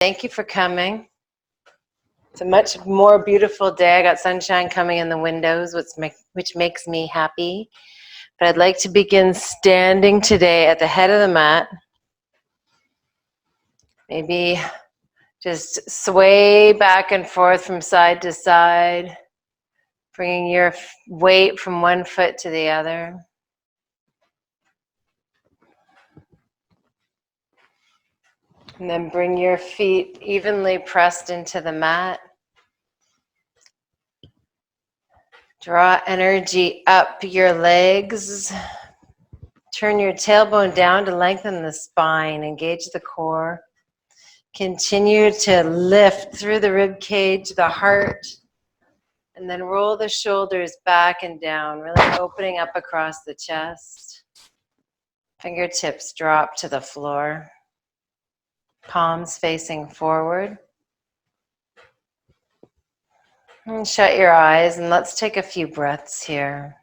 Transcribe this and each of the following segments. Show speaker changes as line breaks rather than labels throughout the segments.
Thank you for coming. It's a much more beautiful day. I got sunshine coming in the windows, which makes me happy. But I'd like to begin standing today at the head of the mat. Maybe just sway back and forth from side to side, bringing your weight from one foot to the other. And then bring your feet evenly pressed into the mat. Draw energy up your legs. Turn your tailbone down to lengthen the spine. Engage the core. Continue to lift through the rib cage, the heart, and then roll the shoulders back and down, really opening up across the chest. Fingertips drop to the floor. Palms facing forward. And shut your eyes and let's take a few breaths here.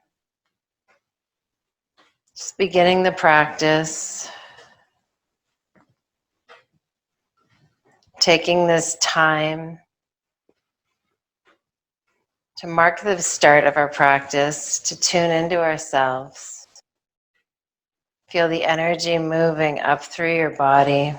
Just beginning the practice. Taking this time to mark the start of our practice, to tune into ourselves. Feel the energy moving up through your body.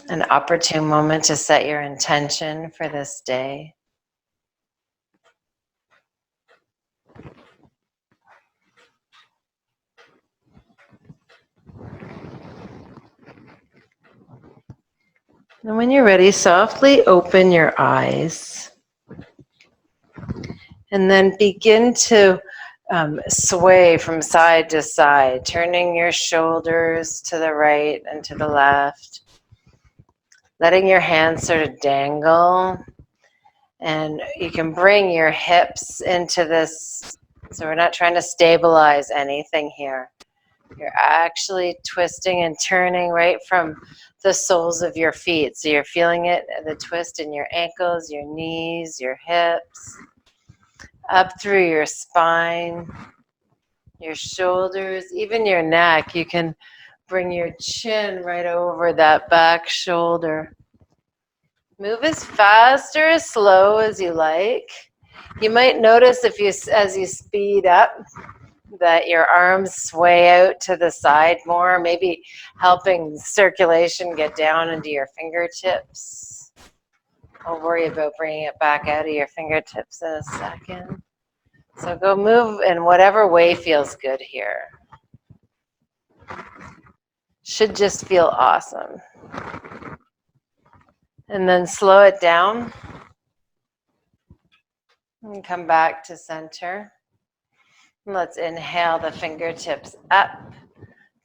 An opportune moment to set your intention for this day. And when you're ready, softly open your eyes. And then begin to sway from side to side, turning your shoulders to the right and to the left. Letting your hands sort of dangle. And you can bring your hips into this, so we're not trying to stabilize anything here. You're actually twisting and turning right from the soles of your feet. So you're feeling it, the twist in your ankles, your knees, your hips, up through your spine, your shoulders, even your neck. You can bring your chin right over that back shoulder. Move as fast or as slow as you like. You might notice as you speed up that your arms sway out to the side more, maybe helping circulation get down into your fingertips. I'll worry about bringing it back out of your fingertips in a second. So go move in whatever way feels good here. Should just feel awesome. And then slow it down. And come back to center. Let's inhale the fingertips up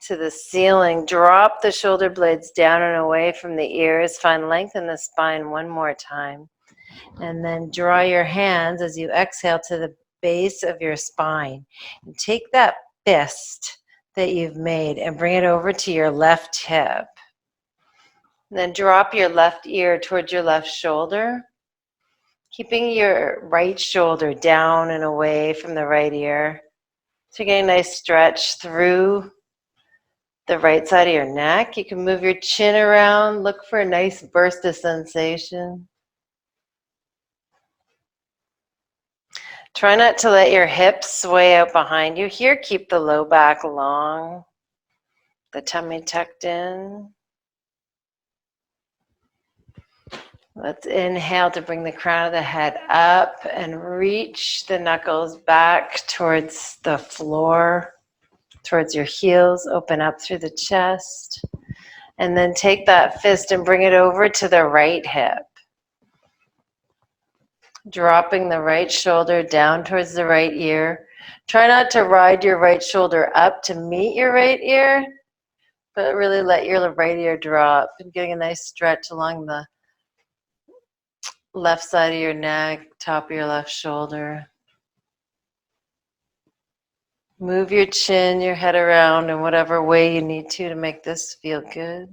to the ceiling. Drop the shoulder blades down and away from the ears. Find length in the spine one more time. And then draw your hands as you exhale to the base of your spine. And take that fist that you've made and bring it over to your left hip. And then drop your left ear towards your left shoulder. Keeping your right shoulder down and away from the right ear. So you're getting a nice stretch through the right side of your neck. You can move your chin around. Look for a nice burst of sensation. Try not to let your hips sway out behind you. Here, keep the low back long. The tummy tucked in. Let's inhale to bring the crown of the head up and reach the knuckles back towards the floor, towards your heels. Open up through the chest. And then take that fist and bring it over to the right hip. Dropping the right shoulder down towards the right ear. Try not to ride your right shoulder up to meet your right ear, but really let your right ear drop and getting a nice stretch along the left side of your neck, top of your left shoulder. Move your chin, your head around in whatever way you need to make this feel good.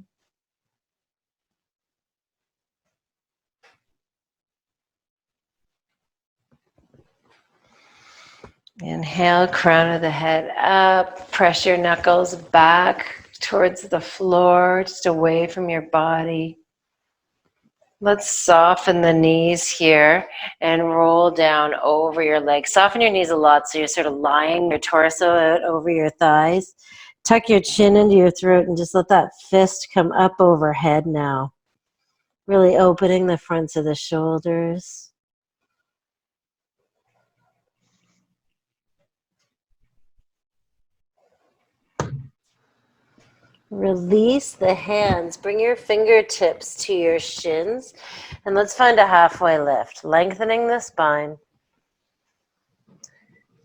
Inhale, crown of the head up. Press your knuckles back towards the floor, just away from your body. Let's soften the knees here and roll down over your legs. Soften your knees a lot so you're sort of lying your torso out over your thighs. Tuck your chin into your throat and just let that fist come up overhead now. Really opening the fronts of the shoulders. Release the hands. Bring your fingertips to your shins. And let's find a halfway lift. Lengthening the spine.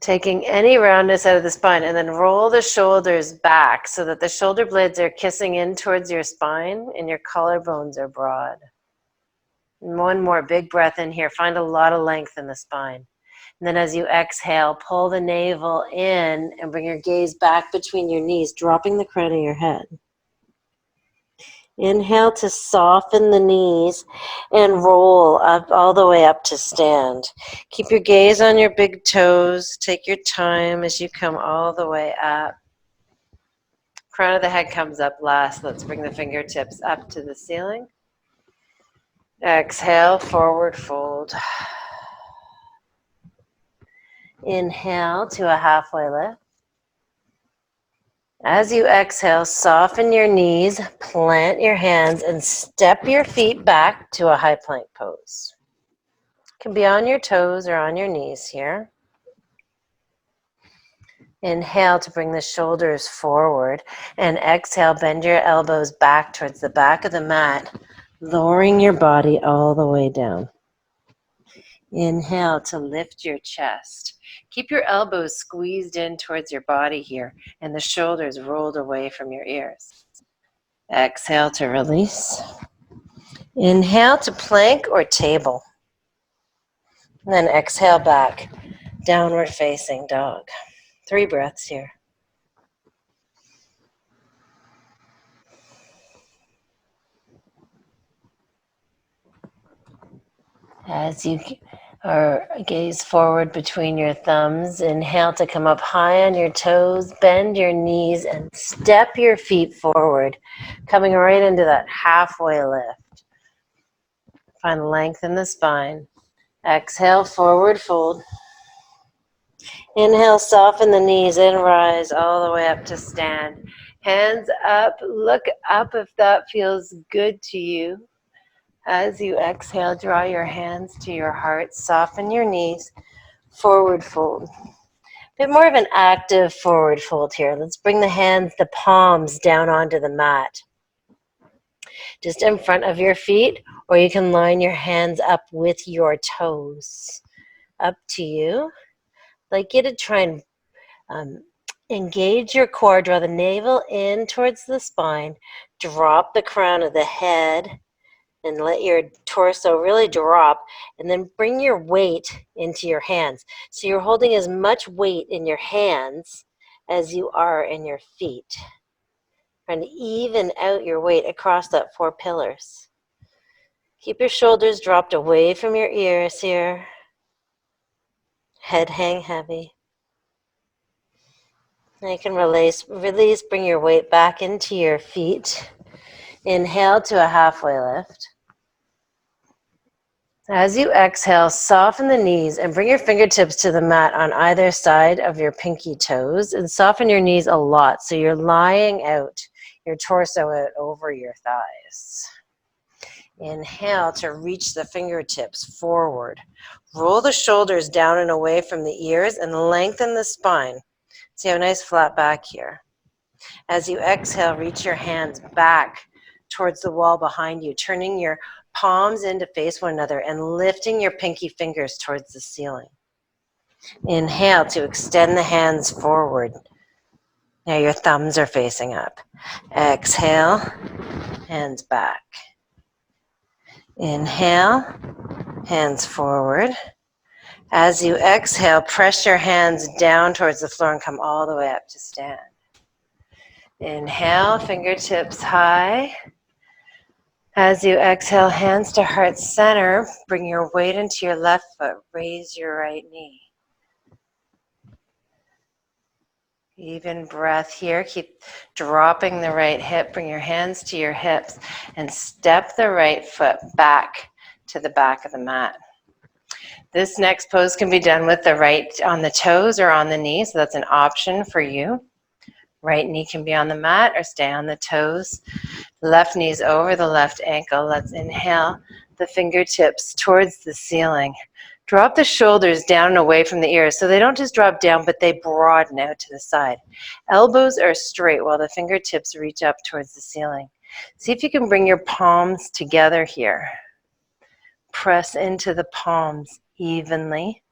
Taking any roundness out of the spine and then roll the shoulders back so that the shoulder blades are kissing in towards your spine and your collarbones are broad. And one more big breath in here. Find a lot of length in the spine. And then as you exhale, pull the navel in and bring your gaze back between your knees, dropping the crown of your head. Inhale to soften the knees and roll up all the way up to stand. Keep your gaze on your big toes. Take your time as you come all the way up. Crown of the head comes up last. Let's bring the fingertips up to the ceiling. Exhale, forward fold. Inhale to a halfway lift. As you exhale, soften your knees, plant your hands, and step your feet back to a high plank pose. It can be on your toes or on your knees here. Inhale to bring the shoulders forward, and exhale, bend your elbows back towards the back of the mat, lowering your body all the way down. Inhale to lift your chest. Keep your elbows squeezed in towards your body here and the shoulders rolled away from your ears. Exhale to release. Inhale to plank or table. And then exhale back, downward facing dog. 3 breaths here. As you gaze forward between your thumbs, inhale to come up high on your toes, bend your knees, and step your feet forward, coming right into that halfway lift. Find length in the spine. Exhale, forward fold. Inhale, soften the knees and rise all the way up to stand. Hands up, look up if that feels good to you. As you exhale, draw your hands to your heart, soften your knees, forward fold. A bit more of an active forward fold here. Let's bring the hands, the palms down onto the mat. Just in front of your feet, or you can line your hands up with your toes. Up to you. I'd like you to try and engage your core, draw the navel in towards the spine, drop the crown of the head, and let your torso really drop, and then bring your weight into your hands. So you're holding as much weight in your hands as you are in your feet. Trying to even out your weight across that 4 pillars. Keep your shoulders dropped away from your ears here. Head hang heavy. Now you can release, bring your weight back into your feet. Inhale to a halfway lift. As you exhale, soften the knees and bring your fingertips to the mat on either side of your pinky toes and soften your knees a lot so you're lying out your torso out over your thighs. Inhale to reach the fingertips forward. Roll the shoulders down and away from the ears and lengthen the spine. So you have a nice flat back here. As you exhale, reach your hands back towards the wall behind you, turning your palms in to face one another and lifting your pinky fingers towards the ceiling. Inhale to extend the hands forward. Now your thumbs are facing up. Exhale, hands back. Inhale, hands forward. As you exhale, press your hands down towards the floor and come all the way up to stand. Inhale, fingertips high. As you exhale, hands to heart center, bring your weight into your left foot, raise your right knee. Even breath here. Keep dropping the right hip. Bring your hands to your hips and step the right foot back to the back of the mat. This next pose can be done with the right on the toes or on the knees. So that's an option for you. Right knee can be on the mat or stay on the toes. Left knee's over the left ankle. Let's inhale the fingertips towards the ceiling. Drop the shoulders down and away from the ears so they don't just drop down, but they broaden out to the side. Elbows are straight while the fingertips reach up towards the ceiling. See if you can bring your palms together here. Press into the palms evenly.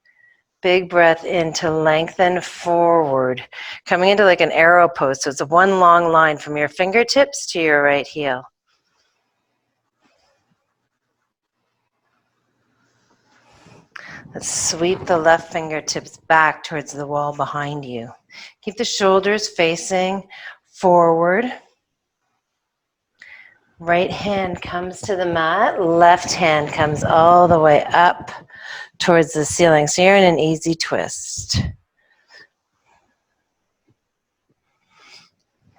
Big breath in to lengthen forward, coming into like an arrow pose. So it's one long line from your fingertips to your right heel. Let's sweep the left fingertips back towards the wall behind you. Keep the shoulders facing forward. Right hand comes to the mat, left hand comes all the way up towards the ceiling. So you're in an easy twist.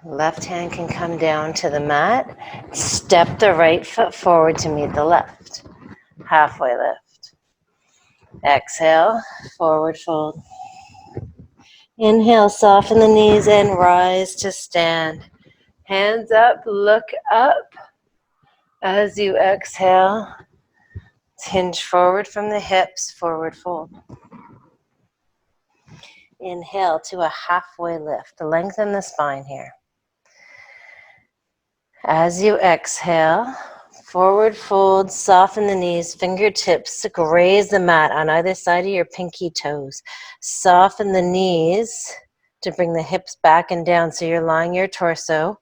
Left hand can come down to the mat. Step the right foot forward to meet the left. Halfway lift. Exhale, forward fold. Inhale, soften the knees and rise to stand. Hands up, look up. As you exhale, hinge forward from the hips, forward fold. Inhale to a halfway lift. Lengthen the spine here. As you exhale, forward fold, soften the knees, fingertips graze the mat on either side of your pinky toes. Soften the knees to bring the hips back and down so you're lying your torso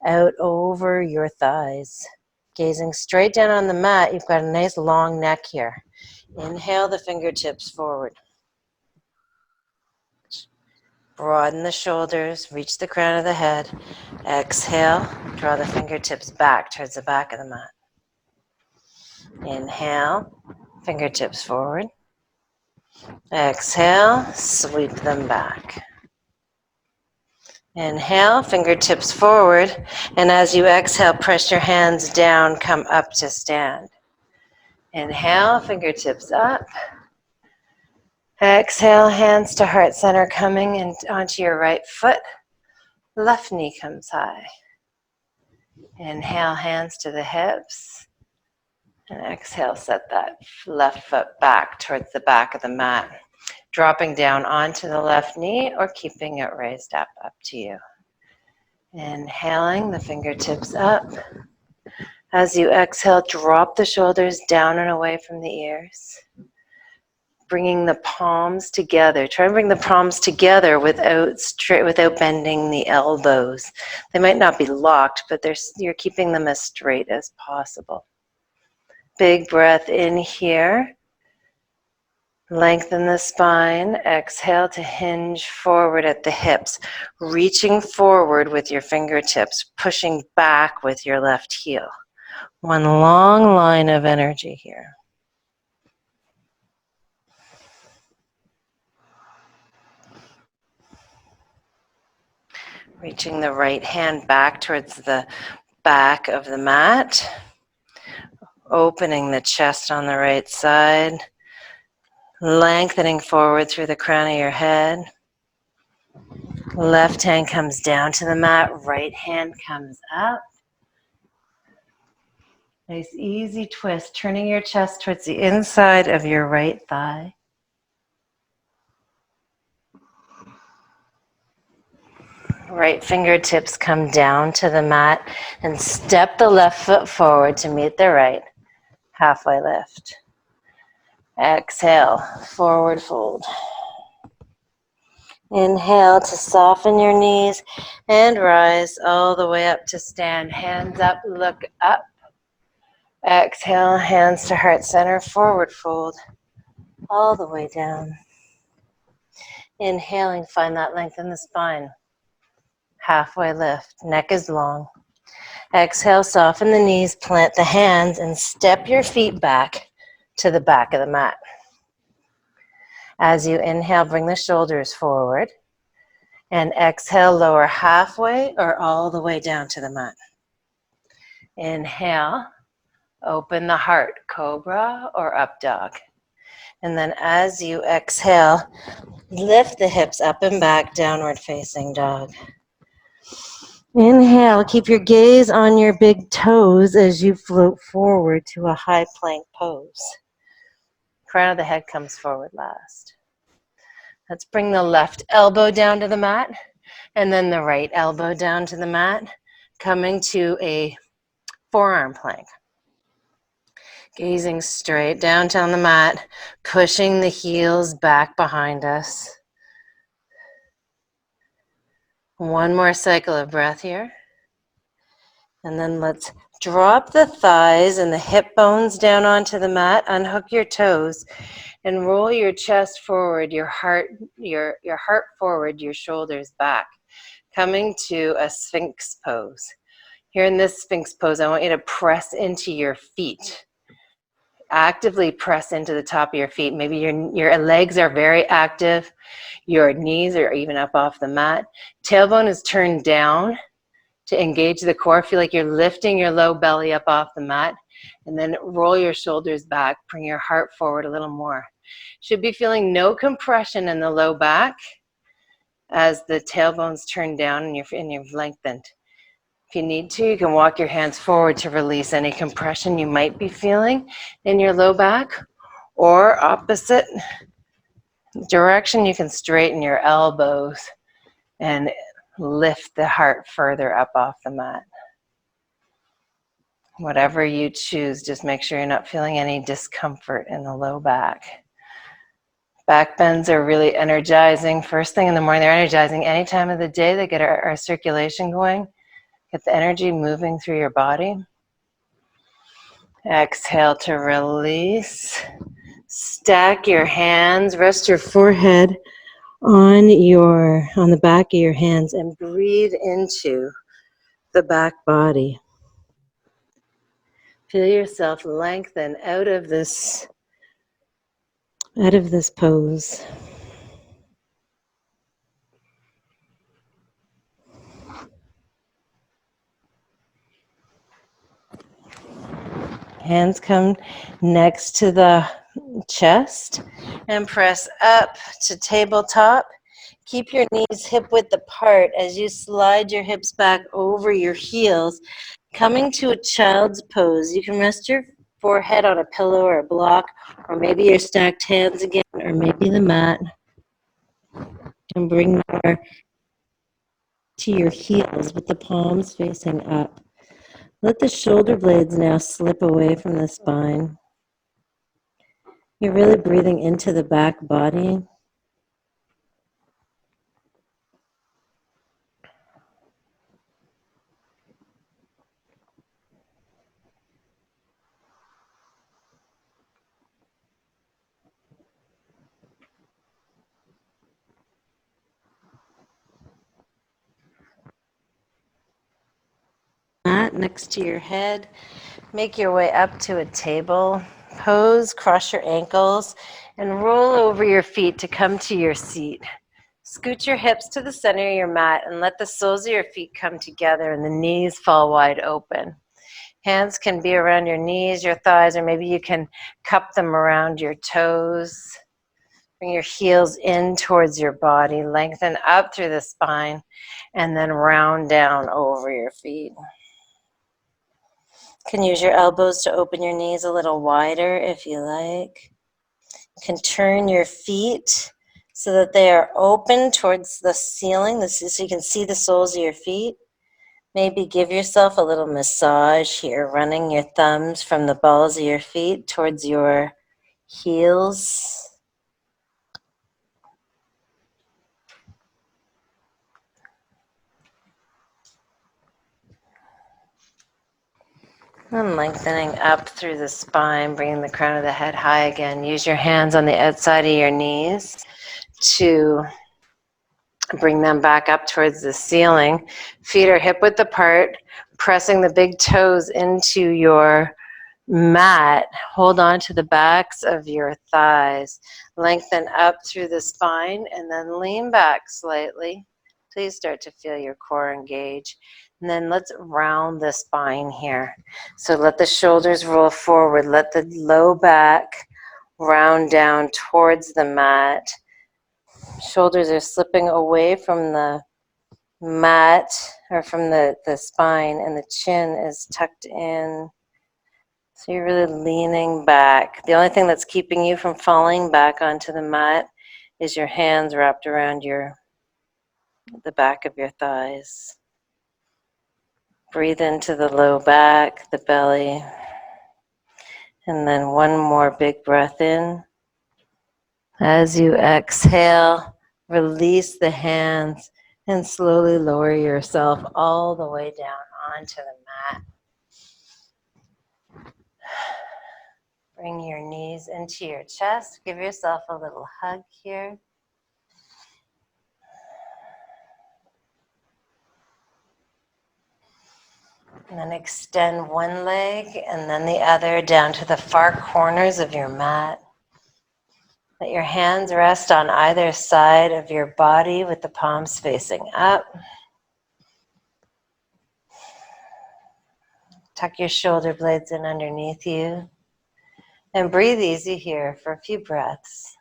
out over your thighs. Gazing straight down on the mat, you've got a nice long neck here. Inhale the fingertips forward. Broaden the shoulders, reach the crown of the head. Exhale, draw the fingertips back towards the back of the mat. Inhale, fingertips forward. Exhale, sweep them back. Inhale, fingertips forward, and as you exhale, press your hands down, come up to stand. Inhale, fingertips up. Exhale, hands to heart center, coming in onto your right foot. Left knee comes high. Inhale, hands to the hips. And exhale, set that left foot back towards the back of the mat. Dropping down onto the left knee or keeping it raised up to you. Inhaling, the fingertips up. As you exhale, drop the shoulders down and away from the ears. Bringing the palms together. Try and bring the palms together without bending the elbows. They might not be locked, but you're keeping them as straight as possible. Big breath in here. Lengthen the spine. Exhale to hinge forward at the hips. Reaching forward with your fingertips. Pushing back with your left heel. One long line of energy here. Reaching the right hand back towards the back of the mat. Opening the chest on the right side. Lengthening forward through the crown of your head. Left hand comes down to the mat. Right hand comes up. Nice easy twist, turning your chest towards the inside of your right thigh. Right fingertips come down to the mat and step the left foot forward to meet the right. Halfway lift. Exhale, forward fold. Inhale to soften your knees and rise all the way up to stand. Hands up, look up. Exhale, hands to heart center, forward fold. All the way down. Inhaling, find that length in the spine. Halfway lift, neck is long. Exhale, soften the knees, plant the hands, and step your feet back to the back of the mat. As you inhale, bring the shoulders forward. And exhale, lower halfway or all the way down to the mat. Inhale, open the heart, cobra or up dog. And then as you exhale, lift the hips up and back, downward facing dog. Inhale, keep your gaze on your big toes as you float forward to a high plank pose. Crown of the head comes forward last. Let's bring the left elbow down to the mat and then the right elbow down to the mat, coming to a forearm plank. Gazing straight down on the mat, pushing the heels back behind us. One more cycle of breath here. And then let's drop the thighs and the hip bones down onto the mat, unhook your toes, and roll your chest forward, your heart forward, your shoulders back, coming to a Sphinx pose. Here in this Sphinx pose, I want you to press into your feet. Actively press into the top of your feet. Maybe your legs are very active. Your knees are even up off the mat. Tailbone is turned down to engage the core. Feel like you're lifting your low belly up off the mat. And then roll your shoulders back. Bring your heart forward a little more. Should be feeling no compression in the low back as the tailbone's turned down and you've lengthened. If you need to, you can walk your hands forward to release any compression you might be feeling in your low back, or opposite direction, you can straighten your elbows and lift the heart further up off the mat. Whatever you choose, just make sure you're not feeling any discomfort in the low back. Back bends are really energizing. First thing in the morning, they're energizing. Any time of the day, they get our circulation going. Get the energy moving through your body. Exhale to release. Stack your hands. Rest your forehead on the back of your hands and breathe into the back body. Feel yourself lengthen out of this pose. Hands come next to the chest and press up to tabletop. Keep your knees hip width apart as you slide your hips back over your heels, coming to a child's pose. You can rest your forehead on a pillow or a block, or maybe your stacked hands again, or maybe the mat. And bring more to your heels with the palms facing up. Let the shoulder blades now slip away from the spine. You're really breathing into the back body. Mat next to your head. Make your way up to a table pose. Cross your ankles and roll over your feet to come to your seat. Scoot your hips to the center of your mat and let the soles of your feet come together and the knees fall wide open. Hands can be around your knees, your thighs, or maybe you can cup them around your toes. Bring your heels in towards your body. Lengthen up through the spine and then round down over your feet. You can use your elbows to open your knees a little wider if you like. You can turn your feet so that they are open towards the ceiling, so you can see the soles of your feet. Maybe give yourself a little massage here, running your thumbs from the balls of your feet towards your heels. And lengthening up through the spine, bringing the crown of the head high again. Use your hands on the outside of your knees to bring them back up towards the ceiling. Feet are hip width apart, pressing the big toes into your mat. Hold on to the backs of your thighs. Lengthen up through the spine and then lean back slightly. Please start to feel your core engage. And then let's round the spine here. So let the shoulders roll forward. Let the low back round down towards the mat. Shoulders are slipping away from the mat or from the spine, and the chin is tucked in. So you're really leaning back. The only thing that's keeping you from falling back onto the mat is your hands wrapped around the back of your thighs. Breathe into the low back, the belly, and then one more big breath in. As you exhale, release the hands and slowly lower yourself all the way down onto the mat. Bring your knees into your chest. Give yourself a little hug here. And then extend one leg and then the other down to the far corners of your mat. Let your hands rest on either side of your body with the palms facing up. Tuck your shoulder blades in underneath you. And breathe easy here for a few breaths.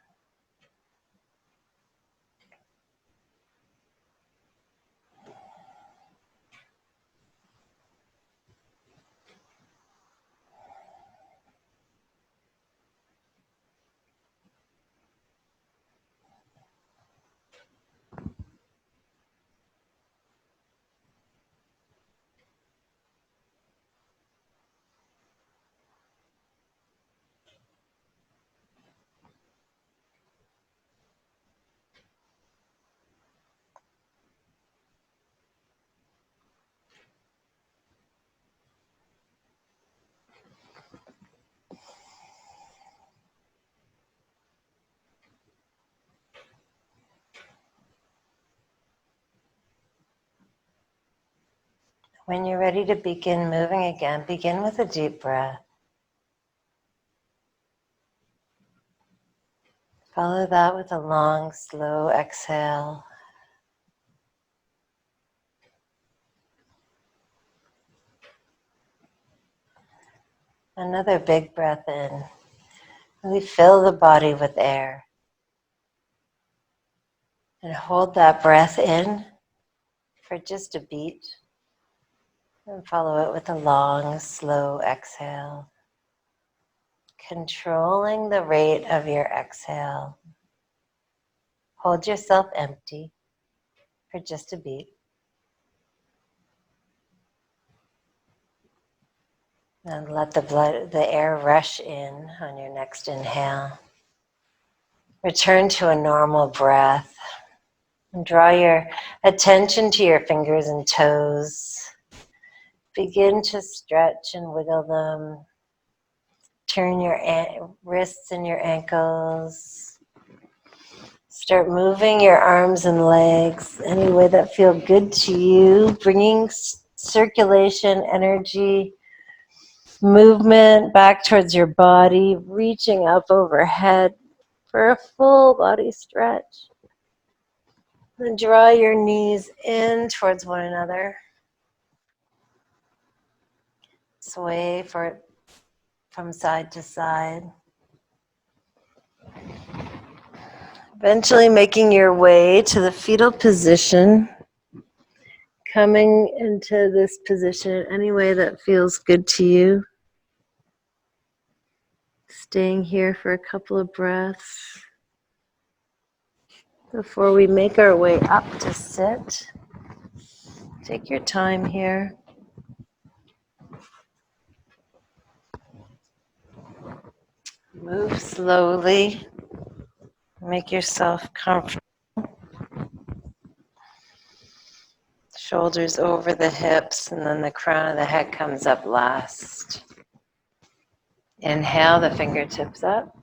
When you're ready to begin moving again, begin with a deep breath. Follow that with a long, slow exhale. Another big breath in. We fill the body with air. And hold that breath in for just a beat. And follow it with a long, slow exhale. Controlling the rate of your exhale. Hold yourself empty for just a beat. And let the air rush in on your next inhale. Return to a normal breath. And draw your attention to your fingers and toes. Begin to stretch and wiggle them. Turn your wrists and your ankles. Start moving your arms and legs any way that feels good to you, bringing circulation, energy, movement back towards your body, reaching up overhead for a full body stretch. Then draw your knees in towards one another. Sway from side to side. Eventually making your way to the fetal position. Coming into this position any way that feels good to you. Staying here for a couple of breaths before we make our way up to sit. Take your time here. Move slowly. Make yourself comfortable. Shoulders over the hips, and then the crown of the head comes up last. Inhale the fingertips up.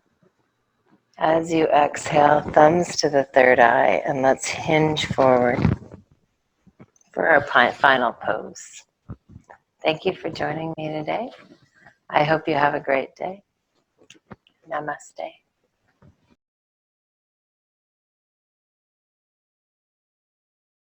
As you exhale, thumbs to the third eye, and let's hinge forward for our final pose. Thank you for joining me today. I hope you have a great day. Namaste.